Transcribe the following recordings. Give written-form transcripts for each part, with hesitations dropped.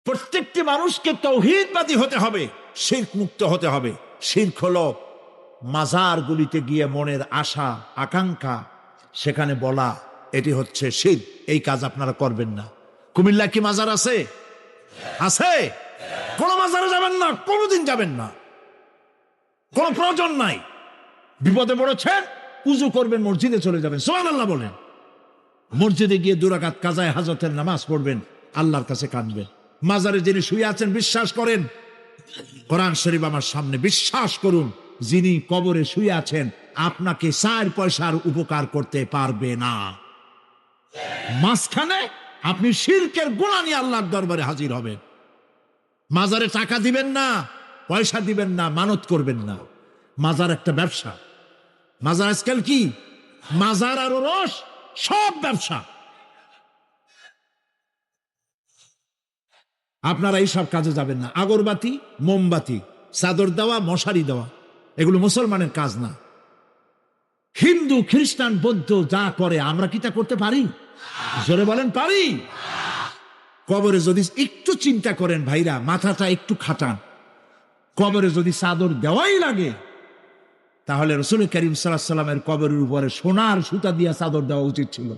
প্রত্যেকটি মানুষকে তাওহীদবাদী হতে হবে, শিরক মুক্ত হতে হবে। শিরক হলো মাজারগুলিতে গিয়ে মনের আশা আকাঙ্ক্ষা সেখানে বলা, এটি হচ্ছে শিরক। এই কাজ আপনারা করবেন না। কুমিল্লা কি মাজার আছে? আছে? কোন মাজারে যাবেন না, কোনদিন যাবেন না, কোন প্রয়োজন নাই। বিপদে পড়েছেন, উযু করবেন, মসজিদে চলে যাবেন, সুবহানাল্লাহ বলেন। মসজিদে গিয়ে 2 রাকাত কাজায়ে হাজতের নামাজ পড়বেন, আল্লাহর কাছে কাঁদবেন। মাজারে যিনি শুয়ে আছেন বিশ্বাস করেন, কোরআন শরীফ আমার সামনে, বিশ্বাস করুন, যিনি কবরে শুয়ে আছেন আপনাকে 4 পয়সার উপকার করতে পারবে না। মাঝখানে আপনি শিরকের গুনাহ নিয়ে আল্লাহর দরবারে হাজির হবেন। মাজারে টাকা দিবেন না, পয়সা দিবেন না, মানত করবেন না। মাজার একটা ব্যবসা। মাজার আজকাল কি, মাজার আর রস সব ব্যবসা। আপনারা এইসব কাজে যাবেন না। আগরবাতি, মোমবাতি, চাদর দেওয়া, মশারি দেওয়া, এগুলো মুসলমানের কাজ না। হিন্দু, খ্রিস্টান, বৌদ্ধ যা করে আমরা কি তা করতে পারি? জোরে বলেন, পারি? কবরে যদি একটু চিন্তা করেন ভাইরা, মাথাটা একটু খাটান, কবরে যদি চাদর দেওয়াই লাগে তাহলে রাসূল করিম সাল্লাল্লাহু আলাইহি ওয়াসাল্লামের কবরের উপরে সোনার সুতা দিয়ে চাদর দেওয়া উচিত ছিল।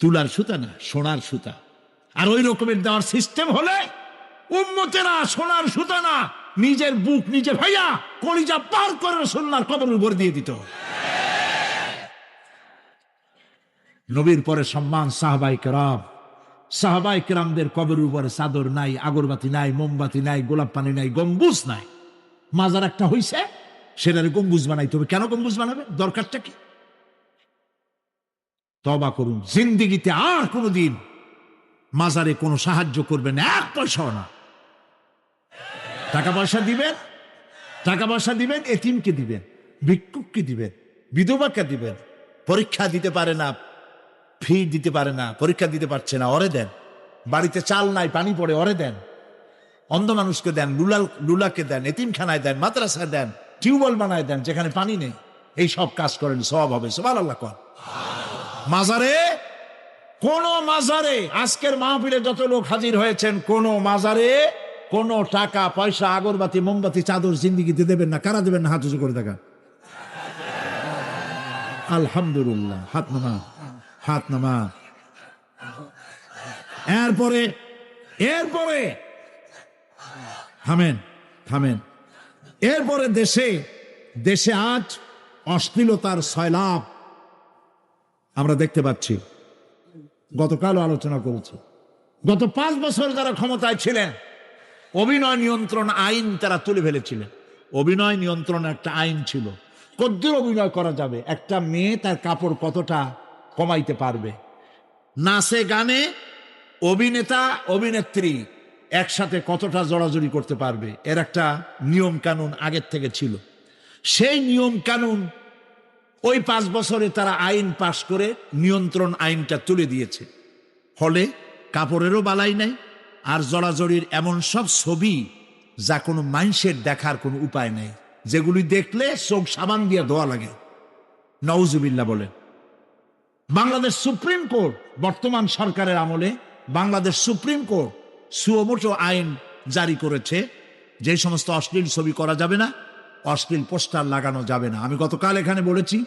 তুলার সুতা না, সোনার সুতা। আর ওই রকমের দেওয়ার সিস্টেম হলে উম্মতেরা সোনার সুতা না, নিজের বুক নিজে ভাইয়া কলিজা পার করে রাসূলুল্লাহর কবরের উপর দিয়ে দিত। নবীর পরে সম্মান সাহাবায়ে কেরাম। সাহাবায়ে কেরামদের কবরের উপরে চাদর নাই, আগরবাতি নাই, মোমবাতি নাই, গোলাপ পানি নাই, গম্বুজ নাই। মাজার একটা হইছে, সেটারে গম্বুজ বানাইতে হবে। কেন গম্বুজ বানাবে? দরকারটা কি? তওবা করুন, জিন্দেগিতে আর কোনোদিন মাজারে কোনো সাহায্য করবেন, 1 পয়সাও না। টাকা পয়সা দিবেন, টাকা পয়সা দিবেন, এতিমকে দিবেন, ভিক্ষুককে দিবেন, বিধবাকে দিবেন। পরীক্ষা দিতে পারে না, ফি দিতে পারে না, পরীক্ষা দিতে পারছে না, ওরে দেন। বাড়িতে চাল নাই, পানি পড়ে, ওরে দেন। অন্ধ মানুষকে দেন, লুলাকে দেন, এতিমখানায় দেন, মাদ্রাসায় দেন, টিউবওয়েল বানায় দেন যেখানে পানি নেই। এই সব কাজ করেন, সওয়াব হবে। সুবহানাল্লাহ কর। মাজারে, কোন মাজারে, আজকের মাহফিলে যত লোক হাজির হয়েছেন, কোন মাজারে কোন টাকা পয়সা, আগরবাতি, মোমবাতি, চাদর জিন্দেগিতে দেবেন না। কারা দেবেন না? হাত উঁচু করে দেখা। আলহামদুলিল্লাহ, হাত নামা, হাত নামা। এরপরে থামেন, থামেন। এরপরে দেশে আজ অশ্লীলতার সয়লাব আমরা দেখতে পাচ্ছি। গতকালও আলোচনা করেছি। গত 5 বছর যারা ক্ষমতায় ছিলেন, অভিনয় নিয়ন্ত্রণ আইন তারা তুলে ফেলেছিলেন। অভিনয় নিয়ন্ত্রণ একটা আইন ছিল, কতদূর অভিনয় করা যাবে, একটা মেয়ে তার কাপড় কতটা কমাইতে পারবে, নাচে গানে অভিনেতা অভিনেত্রী একসাথে কতটা জড়াজড়ি করতে পারবে, এর একটা নিয়ম কানুন আগের থেকে ছিল। সেই নিয়ম কানুন ওই 5 বছরে তারা আইন পাশ করে নিয়ন্ত্রণ আইনটা তুলে দিয়েছে। ফলে কাপড়েরও বালাই নাই, আর জড়াজড়ির এমন সব ছবি যা কোনো মানুষের দেখার কোনো উপায় নেই, যেগুলি দেখলে চোখ সাবান দিয়ে ধোয়া লাগে। নাউজুবিল্লাহ বলেন। বাংলাদেশ সুপ্রিম কোর্ট, বর্তমান সরকারের আমলে বাংলাদেশ সুপ্রিম কোর্ট সুমোটো আইন জারি করেছে, যে সমস্ত অশ্লীল ছবি করা যাবে না, অশ্লীল পোস্টার লাগানো যাবে না। আমি গতকাল এখানে বলেছি,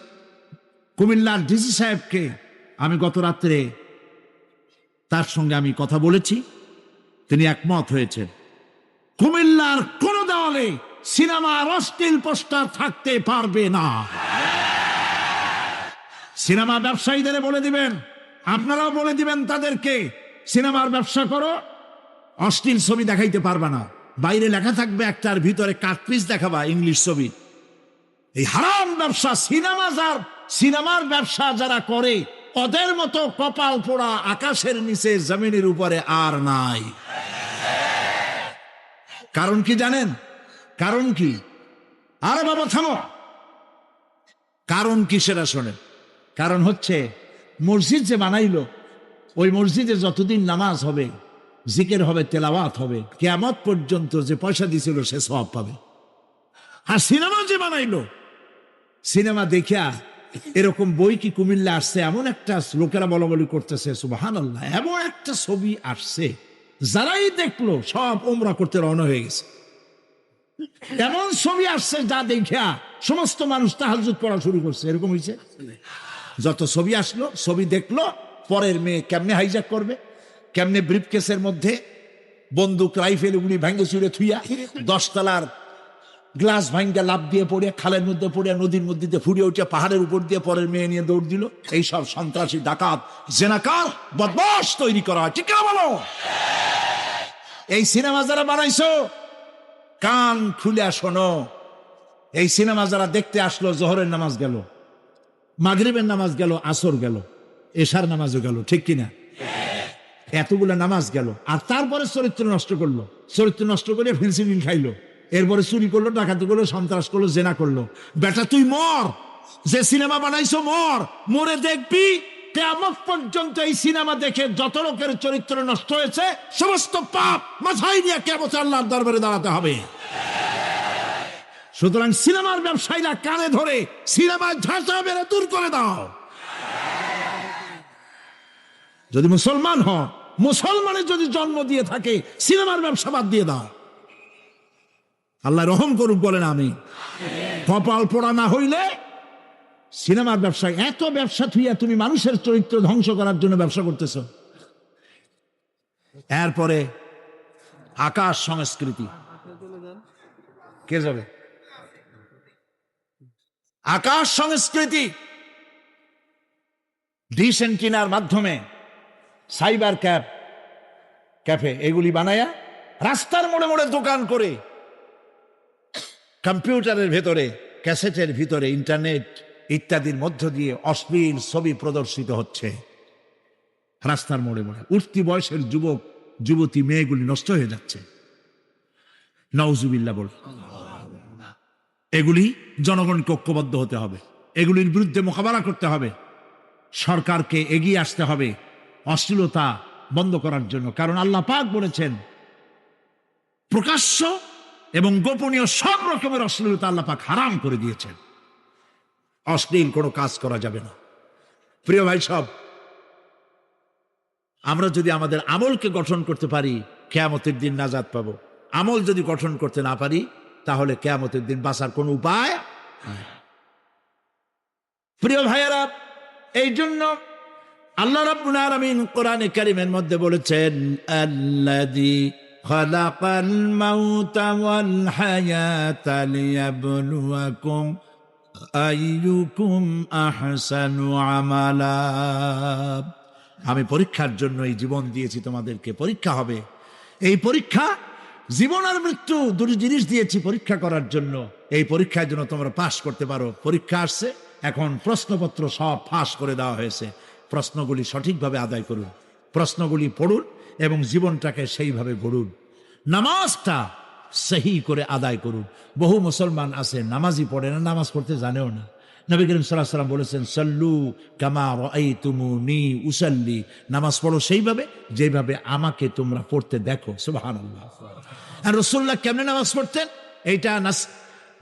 কুমিল্লার ডিসি সাহেবকে আমি গত রাত্রে তার সঙ্গে আমি কথা বলেছি, তিনি একমত হয়েছেন। কুমিল্লার কোন দেওয়ালে সিনেমার অশ্লীল পোস্টার থাকতে পারবে না। সিনেমা ব্যবসায়ীদের বলে দিবেন, আপনারাও বলে দিবেন তাদেরকে, সিনেমার ব্যবসা করো, অশ্লীল ছবি দেখাইতে পারবা না। বাইরে লেখা থাকবে একটার, ভিতরে কাটপিস দেখাবা ইংলিশ ছবি। এই হারাম ব্যবসা, সিনেমার ব্যবসা যারা করে ওদের মতো কপাল পোড়া আকাশের নিচে জমিনের উপরে আর নাই। কারণ কি জানেন? কারণ কি? আরে বাবা থামো। কারণ কি সেটা শোনেন। কারণ হচ্ছে, মসজিদ যে বানাইলো, ওই মসজিদে যতদিন নামাজ হবে, জিকির হবে, তেলাওয়াত হবে, কিয়ামত পর্যন্ত যে পয়সা দিছিল সে সওয়াব পাবে। আর সিনেমা যে বানাইলো, সিনেমা দেখিয়া এরকম বই কি কুমিল্লা আসছে? এমন একটা লোকেরা বলা বলি করতেছে, সুবহানাল্লাহ, এমন একটা ছবি আসছে যারাই দেখলো সব ওমরা করতে রওনা হয়ে গেছে। এমন ছবি আসছে যা দেখা সমস্ত মানুষ তাহাজ্জুদ পড়া শুরু করছে। এরকম হয়েছে। যত ছবি আসলো, ছবি দেখলো, পরের মেয়ে কেমনে হাইজ্যাক করবে, কেমনে ব্রিফকেসের মধ্যে বন্দুক রাইফেল উনি ভাঙ্গে চুড়ে থুইয়া 10 তলার গ্লাস ভাঙ্গা লাভ দিয়ে পড়ে খালের মধ্যে পড়ে নদীর মধ্যে দিয়ে ফুড়ে উঠে পাহাড়ের উপর দিয়ে পরের মেয়ে নিয়ে দৌড় দিল। এইসব সন্ত্রাসী, ডাকাত, জেনাকার, বদমাশ তৈরি করা হয়। ঠিক না বলো? এই সিনেমা যারা বানাইছো, কান খুলে শোনো, এই সিনেমা যারা দেখতে আসলো, জোহরের নামাজ গেল, মাগরিবের নামাজ গেল, আসর গেল, এশার নামাজও গেল, ঠিক কিনা? এতগুলো নামাজ গেল, আর তারপরে চরিত্র নষ্ট করলো। চরিত্র নষ্ট করে ফেন্সিডিল খাইলো, এরপরে চুরি করলো, ডাকাতি করলো, সন্ত্রাস করলো, জেনা করলো। বেটা তুই মর, যে সিনেমা বানাইছো মর, মরে দেখবি কিয়ামত পর্যন্ত এই সিনেমা দেখে যত লোকের চরিত্র নষ্ট হয়েছে সমস্ত পাপ মাথায় নিয়ে কিয়ামত আল্লাহর দরবারে দাঁড়াতে হবে। সুতরাং সিনেমার ব্যবসায়ীরা কানে ধরে সিনেমার ঝাঁচা বেড়ে দূর করে দাও। যদি মুসলমান হয়, মুসলমানের যদি জন্ম দিয়ে থাকে, সিনেমার ব্যবসা বাদ দিয়ে দাও। আল্লাহ রহম করুক, বলেন আমি। কপাল পোড়া না হইলে সিনেমার ব্যবসা, এত ব্যবসা থুইয়া তুমি মানুষের চরিত্র ধ্বংস করার জন্য ব্যবসা করতেছ। এরপরে আকাশ সংস্কৃতি, কে যাবে? আকাশ সংস্কৃতি ডিশ এন্টিনার মাধ্যমে সাইবার ক্যাফে এগুলি বানায়া রাস্তার মোড়ে মোড়ে দোকান করে, কম্পিউটারের ভেতরে, ক্যাসেটের ভিতরে, ইন্টারনেট ইত্যাদির মধ্য দিয়ে অশ্লীল ছবি প্রদর্শিত হচ্ছে রাস্তার মোড়ে মোড়ে। উঠতি বয়সের যুবক যুবতী মেয়েগুলি নষ্ট হয়ে যাচ্ছে। নাউজুবিল্লাহ বল। এগুলি জনগণকে ঐক্যবদ্ধ হতে হবে, এগুলির বিরুদ্ধে মোকাবেলা করতে হবে, সরকারকে এগিয়ে আসতে হবে অশ্লীলতা বন্ধ করার জন্য। কারণ আল্লাহ পাক বলেছেন, প্রকাশ্য এবং গোপনীয় সব রকমের অশ্লীলতা আল্লাহ পাক হারাম করে দিয়েছেন। অশ্লীল কোনো কাজ করা যাবে না। প্রিয় ভাই সব, আমরা যদি আমাদের আমলকে গঠন করতে পারি, কিয়ামতের দিন নাজাত পাবো। আমল যদি গঠন করতে না পারি, তাহলে কিয়ামতের দিন বাঁচার কোনো উপায় নাই। প্রিয় ভাইয়েরা, এই জন্য আল্লাহ রাব্বুল আলামিন কোরআনে কারীমের মধ্যে বলেছেন, আল্লাযী খালাকাল মাউতা ওয়াল হায়াতা লিয়াবলুয়াকুম আইয়ুকুম আহসানু আমালা। আমি পরীক্ষার জন্য এই জীবন দিয়েছি, তোমাদেরকে পরীক্ষা হবে। এই পরীক্ষা, জীবন আর মৃত্যু দুটি জিনিস দিয়েছি পরীক্ষা করার জন্য। এই পরীক্ষার জন্য তোমরা পাশ করতে পারো। পরীক্ষা আসছে, এখন প্রশ্নপত্র সব ফাঁস করে দেওয়া হয়েছে। প্রশ্নগুলি সঠিকভাবে আদায় করুন, প্রশ্নগুলি পড়ুন এবং জীবনটাকে সেইভাবে গড়ুন। নামাজটা সহি করে আদায় করুন। বহু মুসলমান আছে নামাজই পড়ে না, নামাজ পড়তে জানেও না। নবী করিম সাল্লাল্লাহু আলাইহি ওয়াসাল্লাম বলেছেন, সাল্লু কামা রাআইতুমুনি উসাল্লি, নামাজ পড়ো সেইভাবে যেভাবে আমাকে তোমরা পড়তে দেখো। সুবহানাল্লাহ। আর রাসূলুল্লাহ কেমনে নামাজ পড়তেন, এইটা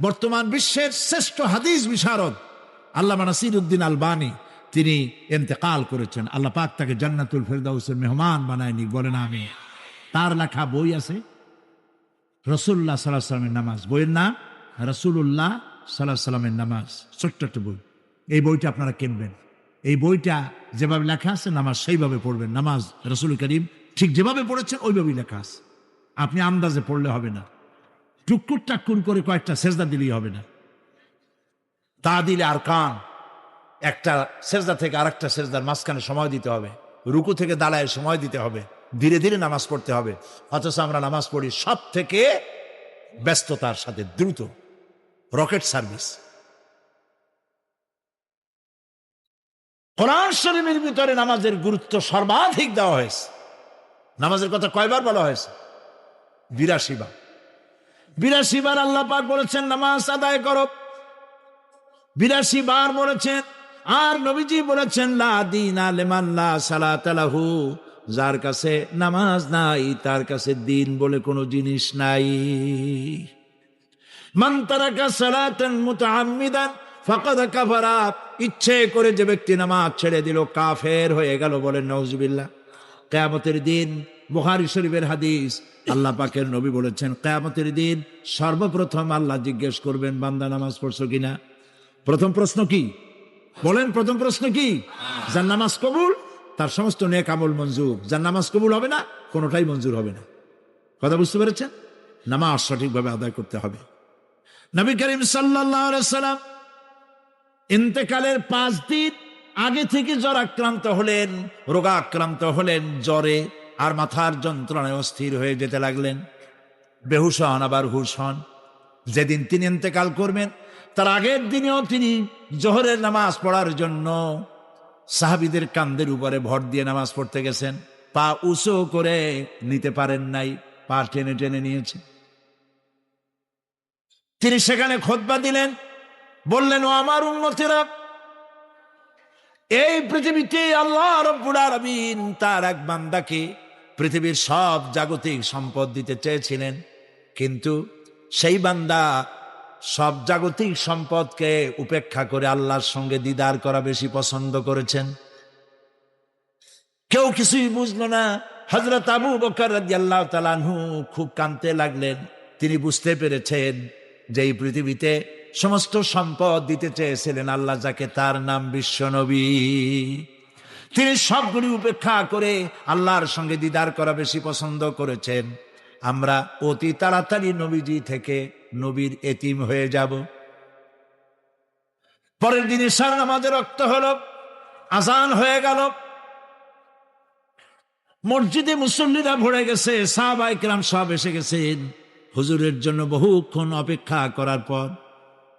বর্তমান বিশ্বের শ্রেষ্ঠ হাদিস বিশারদ আল্লামা নাসিরউদ্দিন আলবানী তিনি ইন্তেকাল করেছেন। আল্লাহ পাক তাকে জান্নাতুল ফেরদাউসের মেহমান বানায়নি, বলেন আমি। তার লেখা বই আছে রাসূলুল্লাহ সাল্লাল্লাহু আলাইহি ওয়াসাল্লামের নামাজ। বইয়ের নাম রাসূলুল্লাহ সাল্লাল্লাহু আলাইহি ওয়াসাল্লামের নামাজ। ছোট্ট একটা বই। এই বইটা আপনারা কিনবেন। এই বইটা যেভাবে লেখা আছে নামাজ সেইভাবে পড়বেন। নামাজ রাসূল করিম ঠিক যেভাবে পড়েছেন ওইভাবেই লেখা আছে। আপনি আন্দাজে পড়লে হবে না, টুকুর টাক্কুর করে কয়েকটা সেজদা দিলেই হবে না। তা দিলে আর কান, একটা সেজদা থেকে আরেকটা সেজদার মাঝখানে সময় দিতে হবে, রুকু থেকে দাঁড়ায় সময় দিতে হবে, ধীরে ধীরে নামাজ পড়তে হবে। অথচ আমরা নামাজ পড়ি সব থেকে ব্যস্ততার সাথে, দ্রুত, রকেট সার্ভিস। কোরআন শরীফের ভিতরে নামাজের গুরুত্ব সর্বাধিক দেওয়া হয়েছে। নামাজের কথা কয়বার বলা হয়েছে? 82 বার। 82 বার আল্লাহ পাক বলেছেন নামাজ আদায় করো, 82 বার বলেছেন। আর নবীজি বলেছেন, লা দীনা লিমান লা সালাতা লাহু, যার কাছে নামাজ নাই তার কাছে দিন বলে কোনো জিনিস নাই। মান তারাকা সালাতান মুতাআম্মিদান ফাকাদ কাফারা, ইচ্ছে করে যে ব্যক্তি নামাজ ছেড়ে দিল কাফের হয়ে গেল, বলেন নাউজুবিল্লাহ। কিয়ামতের দিন, বুখারী শরীফের হাদিস, আল্লাহ পাকের নবী বলেছেন কিয়ামতের দিন সর্বপ্রথম আল্লাহ জিজ্ঞেস করবেন, বান্দা নামাজ পড়ছো কিনা। প্রথম প্রশ্ন কি বলেন? প্রথম প্রশ্ন কি? যার নামাজ কবুল তার সমস্ত নেক আমল মঞ্জুর, যার নামাজ কবুল হবে না কোনোটাই মঞ্জুর হবে না। কথা বুঝতে পেরেছেন? নামাজ সঠিকভাবে আদায় করতে হবে। নবী করিম সাল্লাল্লাহু আলাইহি সাল্লাম ইন্তেকালের 5 দিন আগে থেকে জ্বর আক্রান্ত হলেন, রোগাক্রান্ত হলেন, জ্বরে আর মাথার যন্ত্রণায় অস্থির হয়ে যেতে লাগলেন, বেহুশ হন আবার হুশ হন। যেদিন তিনি ইন্তেকাল করবেন তার আগের দিনেও তিনি জোহরের নামাজ পড়ার জন্য সাহাবীদের কাঁধের উপরে ভর দিয়ে নামাজ পড়তে গেছেন, পা উঁচু করে নিতে পারেন নাই, পা টেনে টেনে নিয়েছে। তিনি সেখানে খুতবা দিলেন, বললেন, ও আমার উম্মতেরা, এই পৃথিবীতে আল্লাহ রাব্বুল আলামিন তার এক বান্দাকে পৃথিবীর সব জাগতিক সম্পদ দিতে চেয়েছিলেন, কিন্তু সেই বান্দা সব জাগতিক সম্পদকে উপেক্ষা করে আল্লাহর সঙ্গে দিদার করা বেশি পছন্দ করেছেন। কেউ কিছুই বুঝলো না। হযরত আবু বকর রাদিয়াল্লাহু তাআলা আনহু খুব কাঁদতে লাগলেন। তিনি বুঝতে পেরেছেন যে এই পৃথিবীতে সমস্ত সম্পদ দিতে চেয়েছিলেন আল্লাহ যাকে, তার নাম বিশ্বনবী। তিনি সবগুলি উপেক্ষা করে আল্লাহর সঙ্গে দিদার করা বেশি পছন্দ করেছেন। আমরা অতি তাড়াতাড়ি নবীজি থেকে নবীর এতিম হয়ে যাব। পরের দিন ইশার নামাজের রক্ত হলো, আজান হয়ে গেল, মসজিদে মুসল্লিরা ভরে গেছে, সাহাবায়ে কেরাম সব এসে গেছেন। হুজুরের জন্য বহুক্ষণ অপেক্ষা করার পর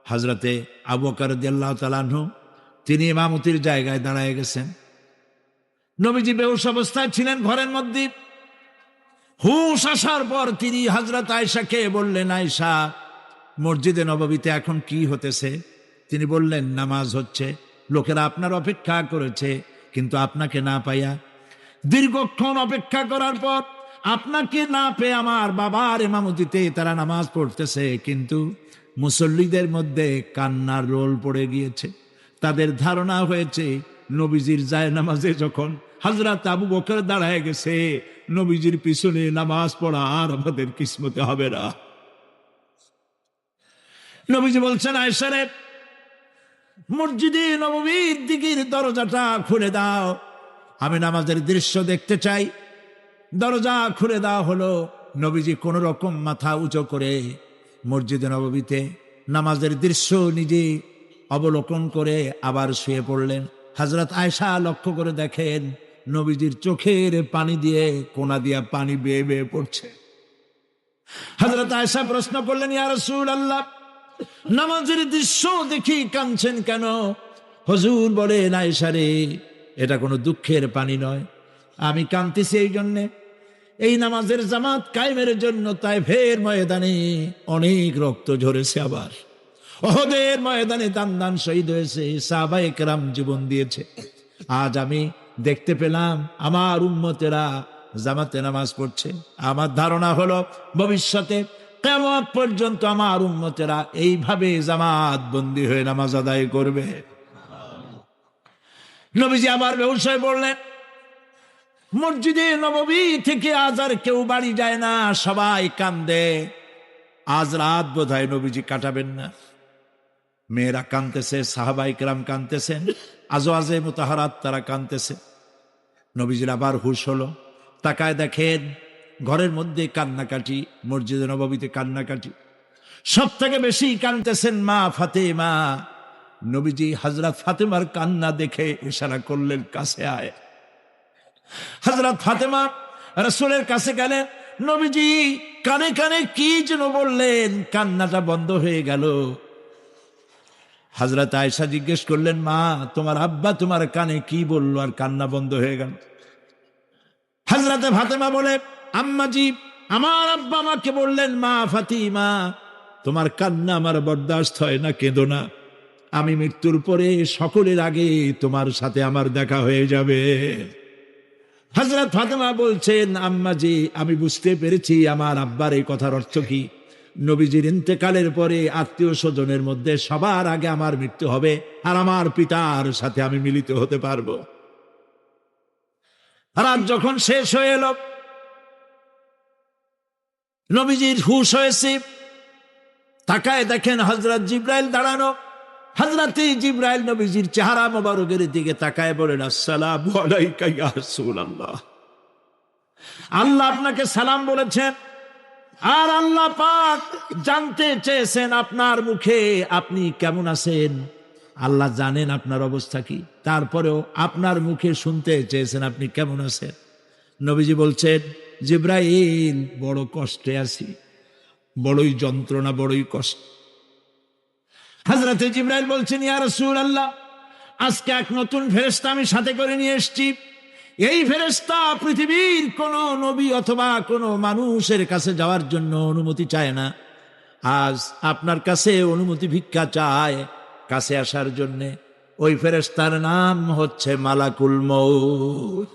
হযরতে আবু বকর রাদিয়াল্লাহু তাআলা আনহু তিনি ইমামতির জায়গায় দাঁড়ায় গেছেন। নবীজি বেহুশ অবস্থায় ছিলেন ঘরের মধ্যে। হুশ আসার পর তিনি হযরত আয়েশাকে বললেন, আয়েশা, মসজিদে নববীতে এখন কি হতেছে? তিনি বললেন, নামাজ হচ্ছে, লোকেরা আপনার অপেক্ষা করেছে, কিন্তু আপনাকে না পাইয়া দীর্ঘক্ষণ অপেক্ষা করার পর আপনাকে না পেয়ে আমার বাবার ইমামতিতে তারা নামাজ পড়তেছে, কিন্তু মুসল্লিদের মধ্যে কান্নার রোল পড়ে গিয়েছে। তাদের ধারণা হয়েছে নবীজির জায়নামাজে যখন হযরত আবু বকর দাঁড়ায় গেছে, নবীজির পিছনে নামাজ পড়া আর আমাদের কিসমতে হবে না। নবীজি বলছেন, আয়েশা রে, মসজিদে নববীর দিকের দরজাটা খুলে দাও, আমি নামাজের দৃশ্য দেখতে চাই। দরজা খুলে দেওয়া হলো। নবীজি কোন রকম মাথা উঁচু করে মসজিদে নববীতে নামাজের দৃশ্য নিজে অবলোকন করে আবার শুয়ে পড়লেন। হযরত আয়েশা লক্ষ্য করে দেখেন নবীজির চোখের পানি দিয়ে কোনা দিয়া পানি বেয়ে বেয়ে পড়ছে। হযরত আয়েশা প্রশ্ন করলেন, ইয়া রাসূলুল্লাহ, নামাজের দৃশ্য দেখি কাঁদছেন কেন? হুজুর বলেন, আয়েশা রে, এটা কোনো দুঃখের পানি নয়, আমি কাঁদতেছি এই জন্যে, এই নামাজের জামাত কায়েমের জন্য তায়েফের ময়দানে অনেক রক্ত ঝরেছে, আবার উহুদের ময়দানে দান দান শহীদ হয়েছে, সাহাবায়ে কেরাম জীবন দিয়েছে। আজ আমি দেখতে পেলাম আমার উম্মতেরা জামাতে নামাজ পড়ছে। আমার ধারণা হলো ভবিষ্যতে কিয়ামত পর্যন্ত আমার উম্মতেরা এইভাবে জামাত বন্দী হয়ে নামাজ আদায় করবে। নবীজি আবার বেহুশ হয়ে পড়লেন। মসজিদে নববী থেকে আজ আর কেউ বাড়ি যায় না, সবাই কান্দে। আজ রাত বোধহয় নবীজি কাটাবেন না। মেয়েরা কাঁদতেছে, সাহাবায়ে কেরাম কাঁদতেছেন, আজওয়াজে মুতাহারাত তারা কাঁদতেছে। নবীজির আবার হুশ হলো, তাকায় দেখেন ঘরের মধ্যে কান্নাকাটি, মসজিদে নববীতে কান্নাকাটি। সব থেকে বেশি কাঁদতেছেন মা ফাতেমা। নবীজি হযরত ফাতেমার কান্না দেখে ইশারা করলেন, কাছে আয়। হযরত ফাতেমা রাসূলের কাছে গেলেন। নবীজি কানে কানে কি যেন বললেন, কান্নাটা বন্ধ হয়ে গেল। হযরত আয়েশা জিজ্ঞেস করলেন, মা, তোমার আব্বা তোমার কানে কি বললো আর কান্না বন্ধ হয়ে গেল? হযরত ফাতেমা বলে, আম্মাজি, আমার আব্বা আমাকে বললেন, মা ফাতিমা, তোমার কান্না আমার বরদাস্ত হয় না, কেঁদো না, আমি মৃত্যুর পরে সকলের আগে তোমার সাথে আমার দেখা হয়ে যাবে। হযরত ফাতেমা বলছেন, আম্মাজি, আমি বুঝতে পেরেছি আমার আব্বার এই কথার অর্থ কি। নবীজির ইন্তেকালের পরে আত্মীয় স্বজনের মধ্যে সবার আগে আমার মৃত্যু হবে, আর আমার পিতার সাথে আমি মিলিত হতে পারবো। রাত যখন শেষ হয়ে এলো, নবীজির হুঁশ হয়েছে, তাকায় দেখেন হযরত জিবরাইল দাঁড়ানো। হযরত জিবরাইল নবীজির চেহারা মোবারকের দিকে তাকায় বলেন, আসসালামু আলাইকা ইয়া রাসূলুল্লাহ। আল্লাহ আপনাকে সালাম বলেছেন, আর আল্লাহ পাক জানতে চেয়েছেন আপনার মুখে আপনি কেমন আছেন। আল্লাহ জানেন আপনার অবস্থা কি, তারপরেও আপনার মুখে শুনতে চেয়েছেন আপনি কেমন আছেন। নবীজি বলছেন, জিবরাইল বড় কষ্টে আছি, বড়ই যন্ত্রণা, বড়ই কষ্ট। হযরতে জিবরাইল বলছেন, ইয়া রাসূলুল্লাহ, আজকে এক নতুন ফেরেশতা আমি সাথে করে নিয়ে এসেছি। এই ফেরেশতা পৃথিবীর কোন নবী অথবা কোন মানুষের কাছে যাওয়ার জন্য অনুমতি চায় না, আজ আপনার কাছে অনুমতি ভিক্ষা চায় কাছে আসার জন্য। ওই ফেরেশতার নাম হচ্ছে মালাকুল মউত।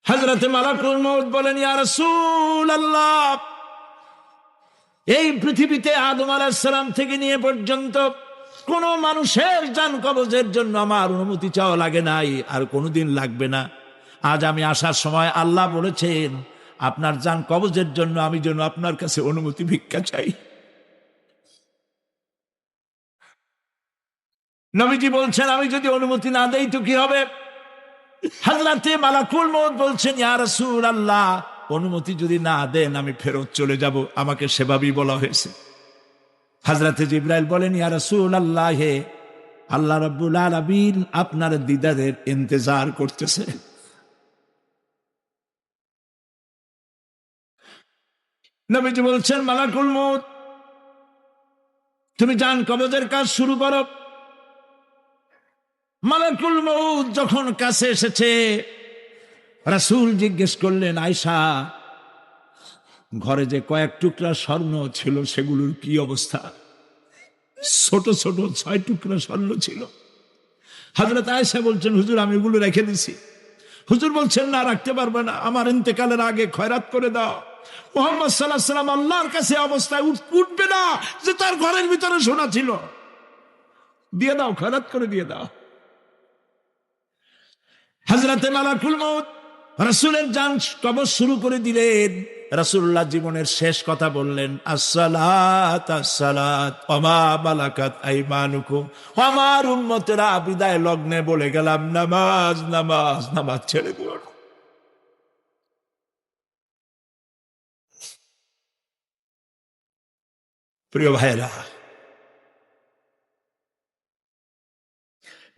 হযরতে মালাকুল মউত বলেন, ইয়া রাসূলুল্লাহ, এই পৃথিবীতে আদম আলাইহিস সালাম থেকে নিয়ে পর্যন্ত কোন মানুষের জান কবজের জন্য আমার অনুমতি চাওয়া লাগে নাই, আর কোনোদিন লাগবে না। আজ আমি আসার সময় আল্লাহ বলেছেন আপনার জান কবজের জন্য আমি যেন আপনার কাছে অনুমতি ভিক্ষা চাই। নবীজি বলছেন, আমি যদি অনুমতি না দেই তো কি হবে? হযরতে মালাকুল মউত বলছেন, ইয়া রাসূলুল্লাহ, অনুমতি যদি না দেন আমি ফেরত চলে যাব, আমাকে সেভাবেই বলা হয়েছে। হযরতে জিবরাইল বলেন, ইয়া রাসূলুল্লাহ, হে আল্লাহ রাব্বুল আলামিন আপনার দিদারের ইন্তজার করতেছে। নবীজি বলছেন, মালাকুল মউত, তুমি জান কবজের কাজ শুরু করো। মালাকুল মউত যখন কাছে এসেছে, রাসূল জিজ্ঞেস করলেন, আয়েশা, ঘরে যে কয়েক টুকরা স্বর্ণ ছিল সেগুলোর কি অবস্থা? ছোট ছোট 6 টুকরা স্বর্ণ ছিল। হযরত আয়েশা বলছেন, হুজুর আমি এগুলো রেখে দিছি। হুজুর বলছেন, না, রাখতে পারবে না, আমার ইন্তেকালের আগে খয়রাত করে দাও। মুহাম্মদ সাল্লাল্লাহু আলাইহি ওয়াসাল্লাম আল্লাহর কাছে অবস্থায় উঠবে না যে তার ঘরের ভিতরে সোনা ছিল, দিয়ে দাও, খয়রাত করে দিয়ে দাও। হযরতে মালাকুল মউত রাসূলের জান কবজ শুরু করে দিলেন। রাসূলুল্লাহ জীবনের শেষ কথা বললেন, আসসালাত আসসালাত ওয়া মা মালাকাত আইমানুকুম। আমার উম্মতেরা বিদায় লগ্নে বলে গেলাম, নামাজ নামাজ নামাজ ছেড়ে দিও না। প্রিয় ভাইরা,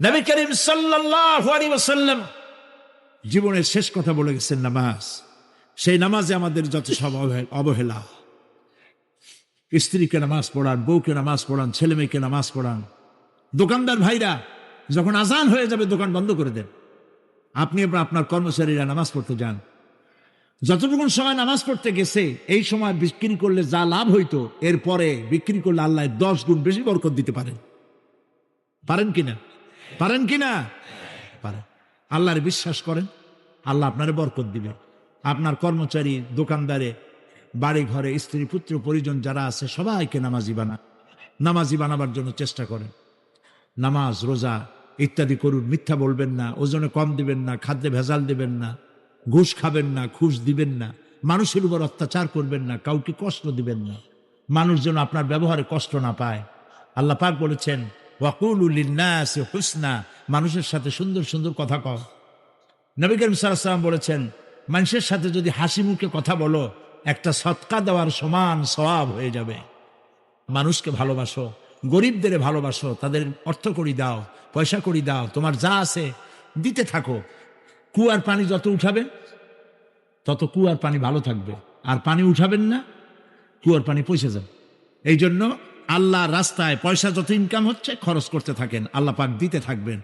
নবী করিম সাল্লাল্লাহু আলাইহি ওয়াসাল্লাম জীবনের শেষ কথা বলে গেছেন নামাজ। সেই নামাজে আমাদের যত সব অবহেলা, স্ত্রীকে নামাজ পড়ান, বউকে নামাজ পড়ান, ছেলে মেয়েকে নামাজ পড়ান। দোকানদার ভাইরা যখন আজান হয়ে যাবে দোকান বন্ধ করে দেন, আপনি আপনার কর্মচারীরা নামাজ পড়তে যান। যতটুকু সময় নামাজ পড়তে গেছে এই সময় বিক্রি করলে যা লাভ হইতো, এরপরে বিক্রি করলে আল্লাহ 10 গুণ বেশি বরকত দিতে পারেন। পারেন কিনা? পারেন কিনা? পারেন। আল্লাহর বিশ্বাস করেন, আল্লাহ আপনারে বরকত দিবে। আপনার কর্মচারী, দোকানদারে, বাড়ি ঘরে স্ত্রী পুত্র পরিজন যারা আছে সবাইকে নামাজি বানাবার জন্য চেষ্টা করেন। নামাজ রোজা ইত্যাদি করুন। মিথ্যা বলবেন না, ওজনে কম দিবেন না, খাদ্যে ভেজাল দিবেন না, ঘুষ খাবেন না, ঘুষ দিবেন না, মানুষের উপর অত্যাচার করবেন না, কাউকে কষ্ট দিবেন না, মানুষ যেন আপনার ব্যবহারে কষ্ট না পায়। আল্লাহ পাক বলেছেন, ওয়াকুলু লিন্নাসি হুসনা, মানুষের সাথে সুন্দর সুন্দর কথা কও। নবী করিম সাল্লাল্লাহু আলাইহি ওয়াসাল্লাম বলেছেন, মানুষের সাথে যদি হাসি মুখে কথা বলো একটা সদকা দেওয়ার সমান সওয়াব হয়ে যাবে। মানুষকে ভালোবাসো, গরিবদের ভালোবাসো, তাদের অর্থ করি দাও, পয়সা করি দাও, তোমার যা আছে দিতে থাকো। কুয়ার পানি যত উঠাবেন তত কুয়ার পানি ভালো থাকবে, আর পানি উঠাবেন না কুয়ার পানি পয়সা যাবে। এই জন্য আল্লাহর রাস্তায় পয়সা যত ইনকাম হচ্ছে খরচ করতে থাকেন, আল্লাহ পাক দিতে থাকবেন।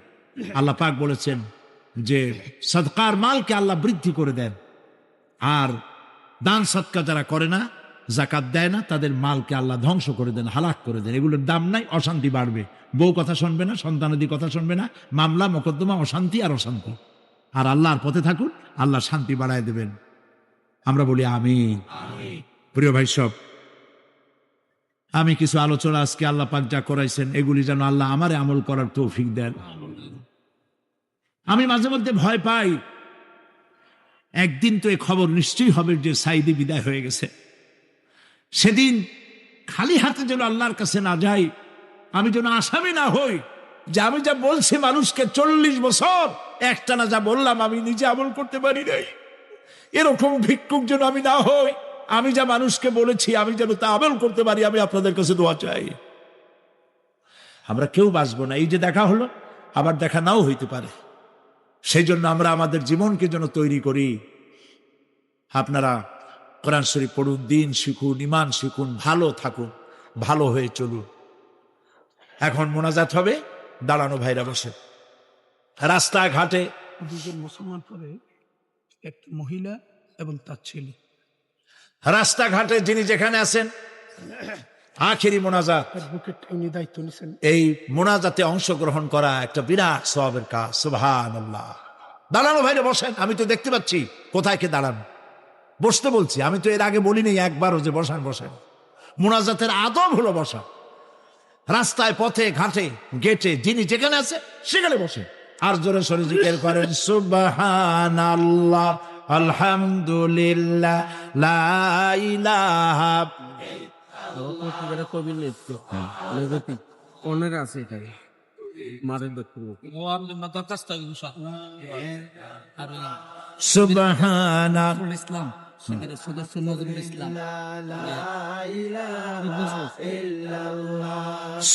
আল্লাহ পাক বলেছেন যে সদকার মালকে আল্লাহ বৃদ্ধি করে দেন, আর দান সদকা যারা করে না, জাকাত দেয় না, তাদের মালকে আল্লাহ ধ্বংস করে দেন, হালাক করে দেন। এগুলোর দাম নাই, অশান্তি বাড়বে। বউ কথা শুনবে না, সন্তানাদি কথা শুনবে না, মামলা মোকদ্দমা, অশান্তি আর অশান্তি। আর আল্লাহর পথে থাকুন, আল্লাহ শান্তি বাড়ায় দেবেন। আমরা বলি আমিন। প্রিয় ভাই সব, আমি কিছু আলোচনা আজকে আল্লাহ পাক যা করাইছেন এগুলি যেন আল্লাহ আমারে আমল করার তৌফিক দেন। আমি মাঝে মধ্যে ভয় পাই, একদিন তো এই খবর নিশ্চয়ই হবে যে সাইদি বিদায় হয়ে গেছে। সেদিন খালি হাতে যেন আল্লাহর কাছে না যাই, আমি যেন আসামি না হই যে আমি যা বলছি মানুষকে 40 বছর একটানা যা বললাম আমি নিজে আমল করতে পারি নাই। এরকম ভিক্ষুক যেন আমি না হই, আমি যা মানুষকে বলেছি আমি যেন তা আমল করতে পারি। আমি আপনাদের কাছে দোয়া চাই। আমরা কেউ বাঁচবো না, এই যে দেখা হলো আবার দেখা নাও হইতে পারে। সেই জন্য আমরা আমাদের জীবনকে যেন তৈরি করি। আপনারা কোরআন শরীফ পড়ুন, দিন শিখুন, ঈমান শিখুন, ভালো থাকুন, ভালো হয়ে চলুন। এখন মোনাজাত হবে, দাঁড়ানো ভাইরা বসে। রাস্তাঘাটে দুজন মুসলমান পরে একটা মহিলা এবং তার ছেলে, রাস্তাঘাটে যিনি যেখানে আছেন, আখেরি মোনাজাত, অ্যাডভোকেট উনি দায়িত্ব নিয়েছেন। এই মোনাজাতে অংশগ্রহণ করা একটা বিরাট সওয়াবের কাজ। সুবহানাল্লাহ। দাঁড়ানো ভাইরা বসেন। আমি তো দেখতে পাচ্ছি কোথায় কে দাঁড়ানো, বসতে বলছি। আমি তো এর আগে বলিনি একবারও যে বসান বসেন। মোনাজাতের আদব হলো বসা। রাস্তায়, পথে, ঘাটে, গেটে যিনি যেখানে আছে সেখানে বসে আর জোরে সরে জিকির করেন সুবহানাল্লাহ, আলহামদুলিল্লাহ, লা ইলাহা। আছে এটাই মারের সুবহানাল্লাহ, ইসলাম সদস্য নজরুল ইসলাম।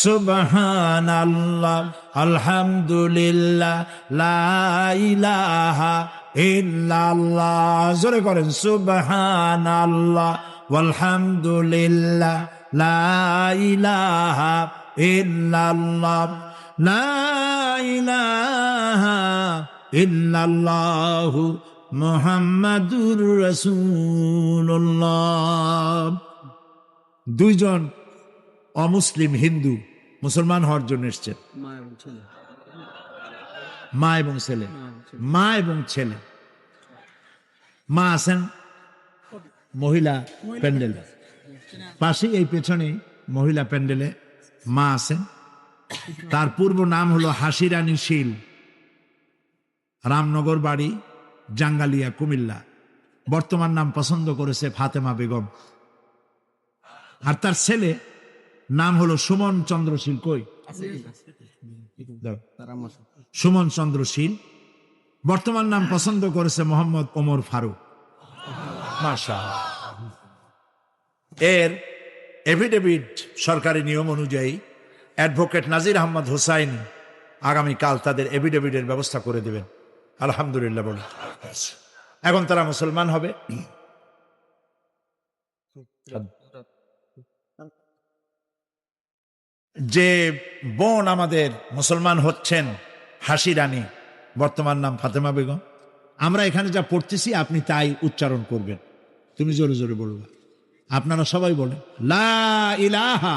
সুবহানাল্লাহ, আলহামদুলিল্লাহ, লা ইলাহা ইল্লাল্লাহ। জোরে করেন সুবহানাল্লাহ, আলহামদুলিল্লাহ, লা ইলাহা ইল্লাল্লাহ, লা ইলাহা ইল্লাল্লাহু মুহাম্মাদুর রাসূলুল্লাহ। দুইজন অমুসলিম হিন্দু মুসলমান হওয়ার জন্য এসছেন, মা এবং ছেলে। মা এবং ছেলে, মা আছেন মহিলা প্যান্ডেল পাশে, এই পেছনে মহিলা প্যান্ডেলে মা আছেন। তার পূর্ব নাম হলো হাসিরানী শীল, রামনগর বাড়ি, জাঙ্গালিয়া, কুমিল্লা। বর্তমান নাম পছন্দ করেছে ফাতেমা বেগম। আর তার ছেলে নাম হলো সুমন চন্দ্র শীল। কই সুমন চন্দ্র শীল। বর্তমান নাম পছন্দ করেছে মোহাম্মদ ওমর ফারুক। মাশাআল্লাহ। এর এফিডেভিট সরকারি নিয়ম অনুযায়ী অ্যাডভোকেট নাজির আহমদ হুসাইন আগামীকাল তাদের এফিডেভিটের ব্যবস্থা করে দেবেন। আলহামদুলিল্লাহ বলে। এখন তারা মুসলমান হবে। যে বোন আমাদের মুসলমান হচ্ছেন, হাসি রানী, বর্তমান নাম ফাতেমা বেগম। আমরা এখানে যা পড়তেছি আপনি তাই উচ্চারণ করবেন। তুমি জোরে জোরে বলবা। আপনারা সবাই বলেন লা ইলাহা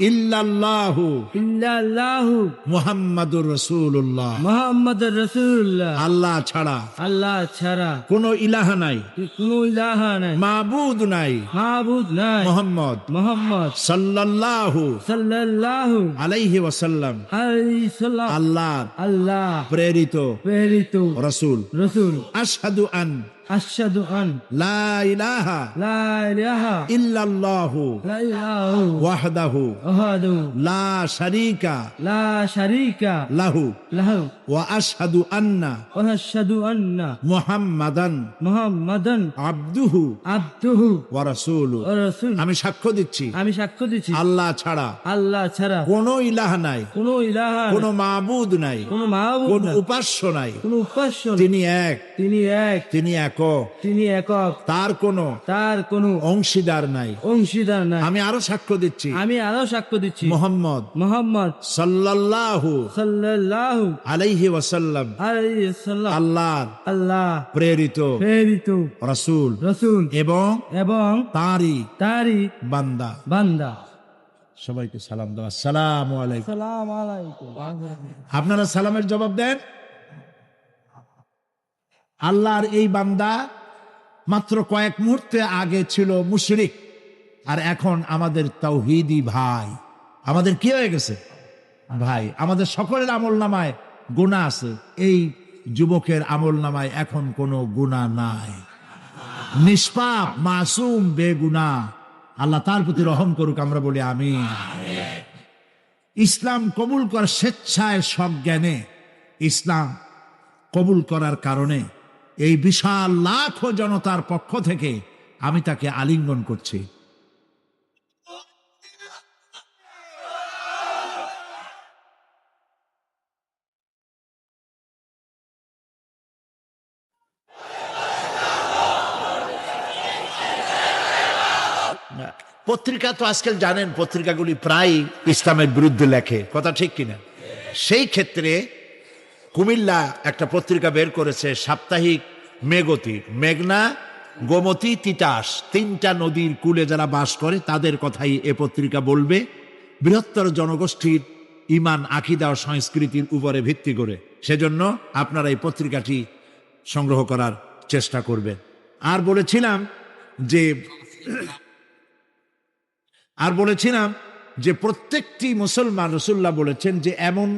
ইল্লাল্লাহু মুহাম্মাদুর রাসূলুল্লাহ। মুহাম্মাদুর রাসূলুল্লাহ। আল্লাহ ছাড়া কোন ইলাহা নাই, মাবুদ নাই মুহাম্মদ সাল্লাল্লাহু আলাইহি ওয়াসাল্লাম আল্লাহ প্রেরিত রাসূল। আশহাদু আন লা ইলাহা ইল্লাল্লাহু ওয়াহদাহু লা শারীকা লাহু ওয়া আশহাদু আন্না মুহাম্মাদান আবদুহু ওয়া রাসূলুহু। আমি সাক্ষ্য দিচ্ছি আল্লাহ ছাড়া কোন ইলাহা নাই, কোন মাবুদ নাই, কোন উপাস্য নাই। তিনি এক, তিনি একক, তার কোন অংশীদার নাই। আমি আরো সাক্ষ্য দিচ্ছি মুহাম্মদ সাল্লাল্লাহু আলাইহি ওয়াসাল্লাম আল্লাহ প্রেরিত রাসূল এবং তারই বান্দা। সবাইকে সালাম দাও। আসসালামু আলাইকুম। আপনারা সালামের জবাব দেন। আল্লাহর এই বান্দা মাত্র কয়েক মুহূর্তে আগে ছিল মুশরিক, আর এখন আমাদের তাওহীদি ভাই। আমাদের কি হয়ে গেছে ভাই? আমাদের সকলের আমল নামায় গুনাহ আছে, এই যুবকের আমল নামায় এখন কোনো গুনাহ নাই, নিষ্পাপ মাসুম বেগুনাহ। আল্লাহ তার প্রতি রহম করুক, আমরা বলি আমিন। ইসলাম কবুল করার স্বেচ্ছায় সজ্ঞানে ইসলাম কবুল করার কারণে এই বিশাল লাখো জনতার পক্ষ থেকে আমি তাকে আলিঙ্গন করছি। পত্রিকা তো আজকাল জানেন, পত্রিকাগুলি প্রায় ইসলামের বিরুদ্ধে লেখে, কথা ঠিক কিনা? সেই ক্ষেত্রে কুমিল্লা একটা পত্রিকা বের করেছে, সাপ্তাহিক মেঘতি, মেঘনা, গোমতী, তিতাস, তিনটা নদীর কূলে যারা বাস করে তাদের কথাই এ পত্রিকা বলবে, বৃহত্তর জনগোষ্ঠীর ইমান, আকিদা ও সংস্কৃতির উপরে ভিত্তি করে। সেজন্য আপনারা এই পত্রিকাটি সংগ্রহ করার চেষ্টা করবেন। আর বলেছিলাম যে প্রত্যেকটি মুসলমান, রাসূলুল্লাহ বলেছেন যে এমন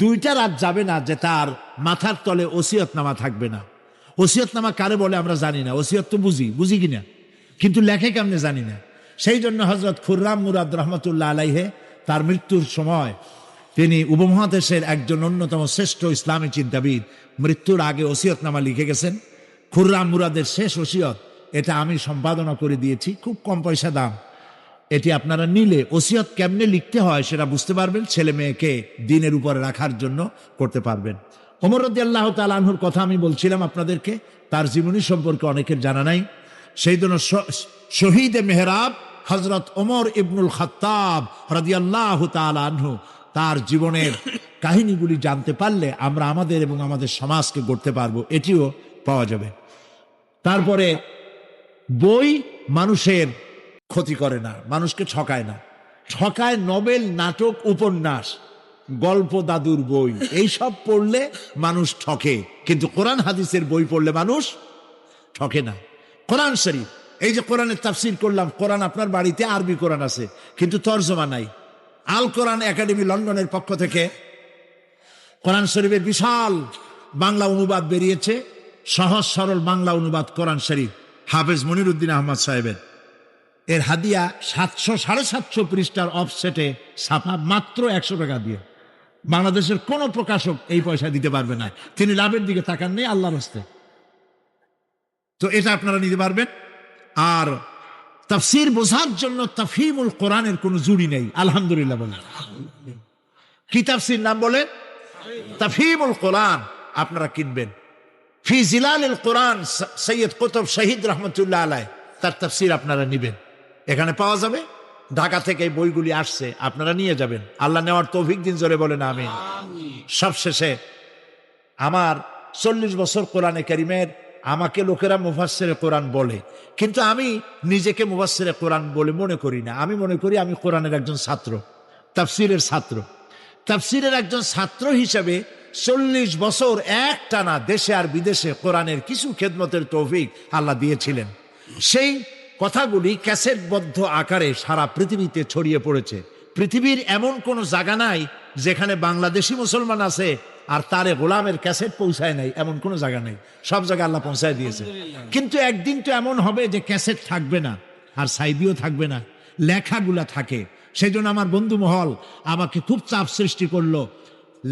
2টা রাত যাবে না যে তার মাথার তলে ওসিয়তনামা থাকবে না। ওসিয়তনামা কারে বলে আমরা জানি না, ওসিয়ত তো বুঝি কিনা, কিন্তু লেখে কেমনে জানি না। সেই জন্য হযরত খুররাম মুরাদ রহমতুল্লাহ আলাইহে তার মৃত্যুর সময়, তিনি উপমহাদেশের একজন অন্যতম শ্রেষ্ঠ ইসলামী চিন্তাবিদ, মৃত্যুর আগে ওসিয়তনামা লিখে গেছেন। খুররাম মুরাদের শেষ ওসিয়ত, এটা আমি সম্পাদনা করে দিয়েছি, খুব কম পয়সা দাম। এটি আপনারা নিলে ওসিয়ত কেমনে লিখতে হয় সেটা বুঝতে পারবেন, ছেলে মেয়েকে দিনের উপরে রাখার জন্য করতে পারবেন। ওমর রাদিয়াল্লাহু তাআলা আনহুর কথা আমি বলছিলাম আপনাদেরকে, তার জীবনী সম্পর্কে অনেকের জানা নাই। সেই জন্য শহীদে মেহরাব হযরত ওমর ইবনুল খাত্তাব রাদিয়াল্লাহু তাআলা আনহু, তার জীবনের কাহিনীগুলি জানতে পারলে আমরা আমাদের এবং আমাদের সমাজকে গড়তে পারবো, এটিও পাওয়া যাবে। তারপরে বই মানুষের ক্ষতি করে না, মানুষকে ঠকায় না। ঠকায় নবেল, নাটক, উপন্যাস, গল্প, দাদুর বই, এইসব পড়লে মানুষ ঠকে, কিন্তু কোরআন হাদিসের বই পড়লে মানুষ ঠকে না। কোরআন শরীফ, এই যে কোরআনের তাফসীর করলাম, কোরআন আপনার বাড়িতে আরবি কোরআন আছে কিন্তু তরজমা নাই। আল কোরআন একাডেমি লন্ডনের পক্ষ থেকে কোরআন শরীফের বিশাল বাংলা অনুবাদ বেরিয়েছে, সহজ সরল বাংলা অনুবাদ কোরআন শরীফ, হাফেজ মনিরুদ্দিন আহমদ সাহেবের। এর হাদিয়া 700-750 পৃষ্ঠার অফসেটে ছাপা, মাত্র 100 টাকা দিয়ে। বাংলাদেশের কোন প্রকাশক এই পয়সা দিতে পারবে না, তিনি লাভের দিকে তাকান নেই, আল্লাহর হস্তে। তো এটা আপনারা নিতে পারবেন। আর তাফসীর বোঝার জন্য তাফহিমুল কোরআনের কোনো জুড়ি নেই, আলহামদুলিল্লাহ বলেন। কি তাফসীর নাম বলে? তাফহিমুল কোরআন। আপনারা কিনবেন। ফি জিলালিল কোরআন, সৈয়দ কুতুব শহীদ রহমতুল্লাহ আলাইহি, তার তাফসীর আপনারা নিবেন, এখানে পাওয়া যাবে। ঢাকা থেকে এই বইগুলি আসছে, আপনারা নিয়ে যাবেন। আল্লাহ নেওয়ার তৌফিক দিন, জোরে বলেন আমিন। সবশেষে, আমার 40 বছর কোরআনে কারীমের, আমাকে লোকেরা মুফাসসিরে কোরআন বলে, কিন্তু আমি নিজেকে মুফাসসিরে কোরআন বলে মনে করি না। আমি মনে করি আমি কোরআনের একজন ছাত্র, তাফসীরের ছাত্র। তাফসীরের একজন ছাত্র হিসেবে 40 বছর একটানা দেশে আর বিদেশে কোরআনের কিছু খেদমতের তৌফিক আল্লাহ দিয়েছিলেন। সেই কথাগুলি ক্যাসেটবদ্ধ আকারে সারা পৃথিবীতে ছড়িয়ে পড়েছে। পৃথিবীর এমন কোনো জায়গা নাই যেখানে বাংলাদেশি মুসলমান আছে আর তারে গোলামের ক্যাসেট পৌঁছায় নাই, এমন কোনো জায়গা নেই। সব জায়গায় আল্লাহ পৌঁছায় দিয়েছে। কিন্তু একদিন তো এমন হবে যে ক্যাসেট থাকবে না, আর সাইডিও থাকবে না, লেখাগুলা থাকে। সেই জন্য আমার বন্ধু মহল আমাকে খুব চাপ সৃষ্টি করলো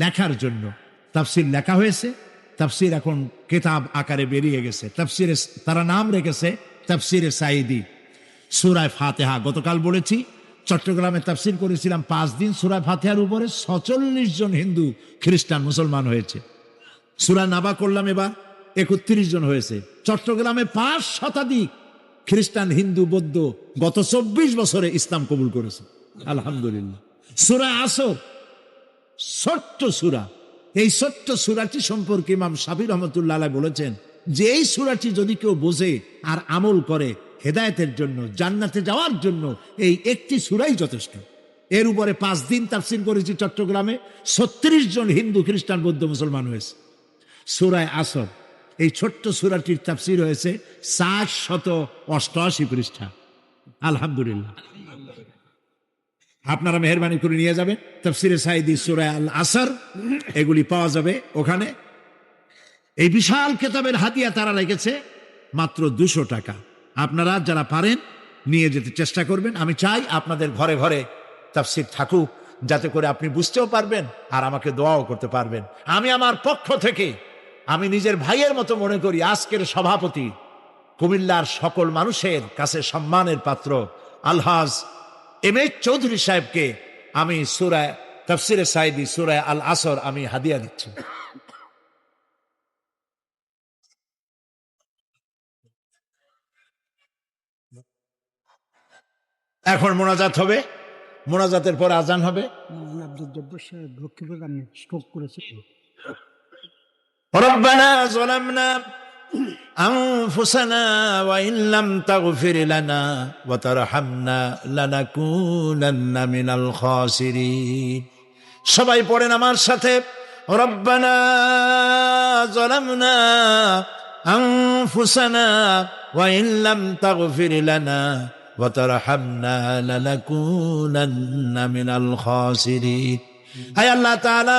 লেখার জন্য। তাফসীর লেখা হয়েছে, তাফসীর এখন কিতাব আকারে বেরিয়ে গেছে। তাফসীরে তারা নাম রেখেছে তাফসীরে সাঈদী। সূরা ফাতিহা গতকাল বলেছি, চট্টগ্রামে তাফসীর করেছিলাম 5 দিন। সূরা ফাতিহার উপরে 46 জন হিন্দু খ্রিস্টান মুসলমান হয়েছে। সূরা নাবা করলাম, এবার 31 জন হয়েছে। চট্টগ্রামে 5 শতাধিক খ্রিস্টান, হিন্দু, বৌদ্ধ গত 24 বছরে ইসলাম কবুল করেছে, আলহামদুলিল্লাহ। সূরা আসর, ছোট্ট সূরা, এই ছোট্ট সূরাটি সম্পর্কে ইমাম শাফিঈ রহমাতুল্লাহ আলাইহি বলেছেন যে এই সূরাটি যদি কেউ বোঝে আর আমল করে, হেদায়েতের জন্য, জান্নাতে যাওয়ার জন্য এই একটি সূরাই যথেষ্ট। এর উপরে 5 দিন তাফসীর করেছি চট্টগ্রামে। 36 জন হিন্দু, খ্রিস্টান, বৌদ্ধ মুসলমান হয়েছে। সূরা আসর এই ছোট্ট সূরাটির তাফসীর হয়েছে 488 পৃষ্ঠা। আলহামদুলিল্লাহ। আপনারা মেহেরবানি করে নিয়ে যাবেন তাফসীরে সাঈদী সূরা আল আসর, এগুলি পাওয়া যাবে ওখানে। এই বিশাল কিতাবের হাদিয়া তারা রেখেছে মাত্র 200 টাকা। আপনারা যারা পারেন নিয়ে যেতে চেষ্টা করবেন। আমি চাই আপনাদের ঘরে ঘরে তাফসীর থাকুক, যাতে করে আপনি বুঝতেও পারবেন আর আমাকে দোয়াও করতে পারবেন। আমি আমার পক্ষ থেকে, আমি নিজের ভাইয়ের মতো মনে করি, আজকের সভাপতি কুমিল্লার সকল মানুষের কাছে সম্মানের পাত্র আলহাজ এম.এ. চৌধুরী সাহেবকে আমি সূরা তাফসীরে সাঈদী সূরা আল আসর আমি হাদিয়া দিচ্ছি। এখন মোনাজাত হবে, মোনাজাতের পর আজান হবে। আব্দুল জব্বার সাহেব লক্ষ্মীপুর স্ট্রোক করেছে। ربنا ظلمنا أنفسنا وإن لم تغفر لنا وترحمنا لنكونن من الخاسرين। সবাই পড়েন আমার সাথে, ربنا ظلمنا أنفسنا وإن لم تغفر لنا وترحمنا لنكونن من الخاسرين। হায় আল্লাহ তাআলা,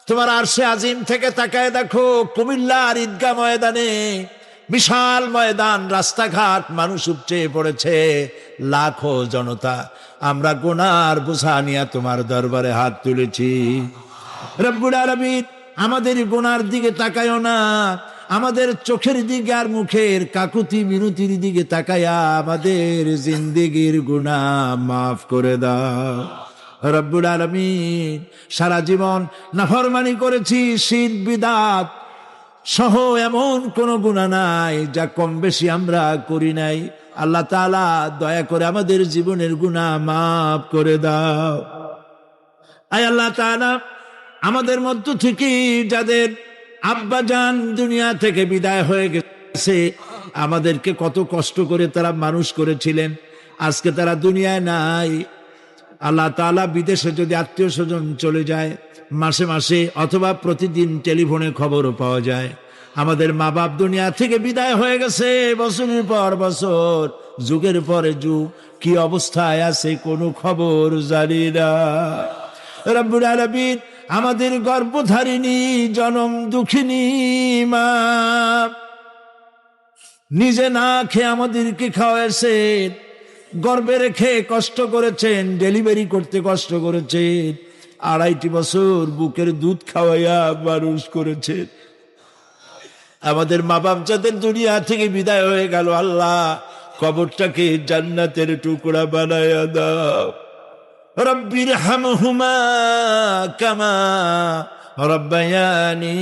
তোমার আরশে আজিম থেকে তাকায় দেখো, কুমিল্লার ঈদগাহ ময়দানে বিশাল ময়দান, রাস্তাঘাট, মানুষ উপচে পড়েছে, লাখো জনতা। আমরা গুনার বোঝা নিয়ে তোমার দরবারে হাত তুলেছি। রব্বুল আলামিন, আমাদের গুনার দিকে তাকায়ও না, আমাদের চোখের দিকে আর মুখের কাকুতি মিনতির দিকে তাকায়া আমাদের জিন্দেগির গুনাহ মাফ করে দাও। রব্বুল আলামিন, সারা জীবন নাফরমানি করেছি, শিরক বিদআত সহ এমন কোন গুনাহ নাই যা কম বেশি আমরা করি নাই। আল্লাহ তাআলা দয়া করে আমাদের জীবনের গুনাহ মাফ করে দাও। আয় আল্লাহ তাআলা, আমাদের মধ্য থেকে যাদের আব্বাজান দুনিয়া থেকে বিদায় হয়ে গেছে, আমাদেরকে কত কষ্ট করে তারা মানুষ করেছিলেন, আজকে তারা দুনিয়ায় নাই। আল্লাহ তাআলা, বিদেশে যদি আত্মীয় স্বজন চলে যায়, মাসে মাসে অথবা প্রতিদিন টেলিফোনে খবরও পাওয়া যায় আমাদের মা বাপ দুনিয়া থেকে বিদায় হয়ে গেছে, বছরের পর বছর, যুগের পরে যুগ, কি অবস্থায় আছে কোনো খবর জানি না। রব্বুল আলামিন, আমাদের গর্ভধারিণী জনম দুঃখিনী মা নিজে না খেয়ে আমাদেরকে খাওয়াইছেন, গর্ভে রেখে কষ্ট করেছেন, ডেলিভারি করতে কষ্ট করেছেন, 2.5 বছর বুকের দুধ খাওয়াইয়া মানুষ করেছেন। আমাদের মা বাপ যাদের দুনিয়া থেকে বিদায় হয়ে গেল, আল্লাহ কবরটাকে জান্নাতের টুকরা বানায়া দাও। রব্বির হামহুমা কামা রব্বায়ানি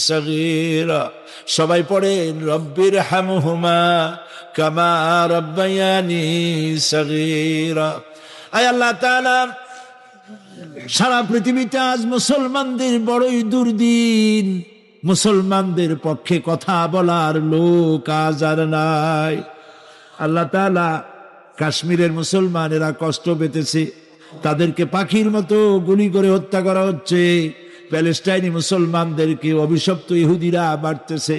সগীরা। সবাই পড়েন, রব্বির হামহুমা কামা রব্বায়ানি সগীরা। আয় আল্লাহ তাআলা, সারা পৃথিবীতে আজ মুসলমানদের বড়ই দুর্দিন, মুসলমানদের পক্ষে কথা বলার লোক আজ আর নাই। আল্লাহ তাআলা, কাশ্মীরের মুসলমানেরা কষ্ট পেতেছে, তাদেরকে পাখির মতো গুলি করে হত্যা করা হচ্ছে, প্যালেস্টাইনি মুসলমানদেরকে অভিশপ্ত ইহুদিরা মারতেছে।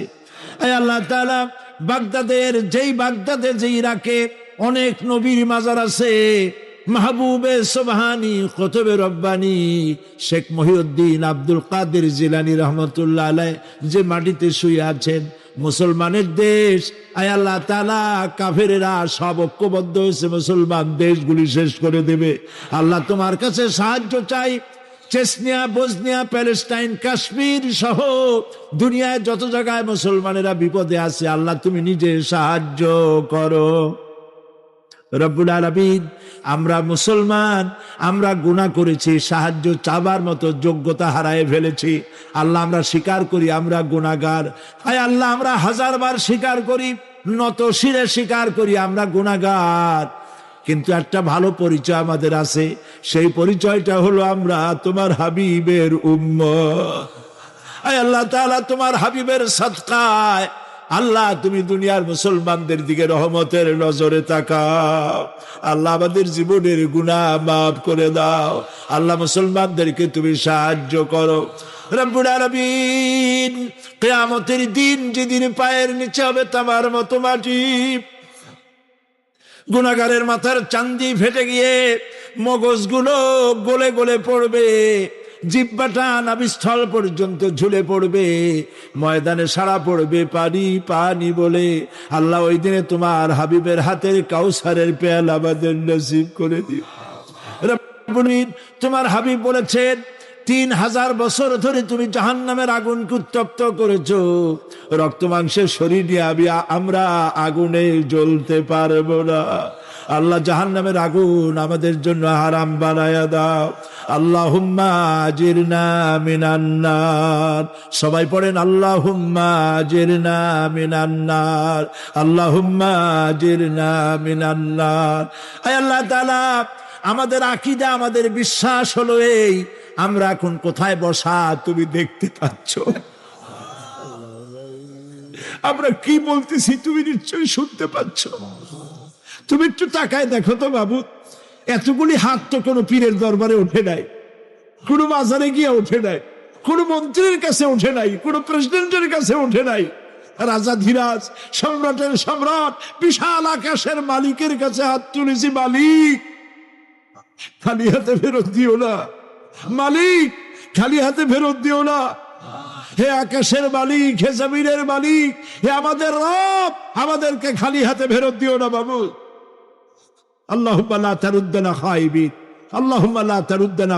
আল্লাহ তাআলা, বাগদাদে যে ইরাকে অনেক নবীর মাজার আছে, মাহবুবে সুবহানি, কুতুবে রব্বানি, শেখ মহিউদ্দিন আব্দুল কাদের জিলানী রহমতুল্লাহ আলাইহি যে মাটিতে শুয়ে আছেন, মুসলমানের দেশ। আয় আল্লাহ তাআলা, কাফেরেরা সব ঐক্যবদ্ধ হয়েছে, মুসলমান দেশগুলি শেষ করে দেবে। আল্লাহ তোমার কাছে সাহায্য চাই। চেচনিয়া, বসনিয়া, প্যালেস্টাইন, কাশ্মীর সহ দুনিয়ায় যত জায়গায় মুসলমানেরা বিপদে আছে, আল্লাহ তুমি নিজে সাহায্য করো। রব্বুল আলামিন, আমরা মুসলমান, আমরা গুনাহ করেছি, সাহায্য চাবার মতো যোগ্যতা হারায় ফেলেছি। আল্লাহ, আমরা স্বীকার করি আমরা গুনাহগার। হায় আল্লাহ, আমরা 1000 বার স্বীকার করি, নত শিরে স্বীকার করি আমরা গুনাহগার। কিন্তু একটা ভালো পরিচয় আমাদের আছে, সেই পরিচয়টা হলো আমরা তোমার হাবিবের উম্মত। আয় আল্লাহ তাআলা, তোমার হাবিবের সাদকায় আল্লাহ তুমি দুনিয়ার মুসলমানদের দিকে রহমতের নজরে তাকাও। আল্লাহ আমাদের জীবনের গুনাহ মাফ করে দাও। আল্লাহ মুসলমানদেরকে তুমি সাহায্য করো। রব্বুল আলামিন, কিয়ামতের দিন যেদিন পায়ের নিচে হবে তামার মতো মাটি, গুনাহগারের মাথার চান্দি ফেটে গিয়ে মগজগুলো গলে গলে পড়বে, জিহ্বাটা নাভিস্থল পর্যন্ত ঝুলে পড়বে, ময়দানে সারা পড়বে পানি পানি বলে। আল্লাহ ওই দিনে তোমার হাবিবের হাতের কাউসারের পেয়ালা আমাদের নসিব করে দিও। তোমার হাবিব বলেছেন 3000 বছর ধরে তুমি জাহান্নামের আগুনকে উত্তপ্ত করেছো, রক্ত মাংসের শরীর নিয়ে আমরা আগুনে জ্বলতে পারবো না। আল্লাহ জাহান্নামের আগুন আমাদের জন্য হারাম বানায়া দাও। আল্লাহুম্মা আজিরনা মিনান নার। সবাই পড়েন আল্লাহুম্মা আজিরনা মিনান নার, আল্লাহুম্মা আজিরনা মিনান নার। আয় আল্লাহ তাআলা, আমাদের আকীদা, আমাদের বিশ্বাস হলো এই, আমরা এখন কোথায় বসা তুমি দেখতে পাচ্ছ। আমরা কি বলতেছি তুমি নিশ্চয়ই শুনতে পাচ্ছ। তুমি একটু তাকায় দেখো তো বাবু, এতগুলি হাত তো কোনো পীরের দরবারে ওঠে নাই, কোনো বাজারে গিয়ে ওঠে নাই, কোনো মন্ত্রীর কাছে ওঠে নাই, কোনো প্রেসিডেন্টের কাছে ওঠে নাই। রাজা ধীরাজ, সম্রাটের সম্রাট, বিশাল আকাশের মালিকের কাছে হাত তুলেছি, মালিক খালি হাতে ফেরত দিও না, মালিক খালি হাতে ফেরত দিও না। হে আকাশের মালিক, হে জমিনের মালিক, হে আমাদের রব, আমাদেরকে খালি হাতে ফেরত দিও না বাবু। আল্লাহুম্মা লা তারুদ্দানা খাইবিন, আল্লাহুম্মা লা তারুদ্দানা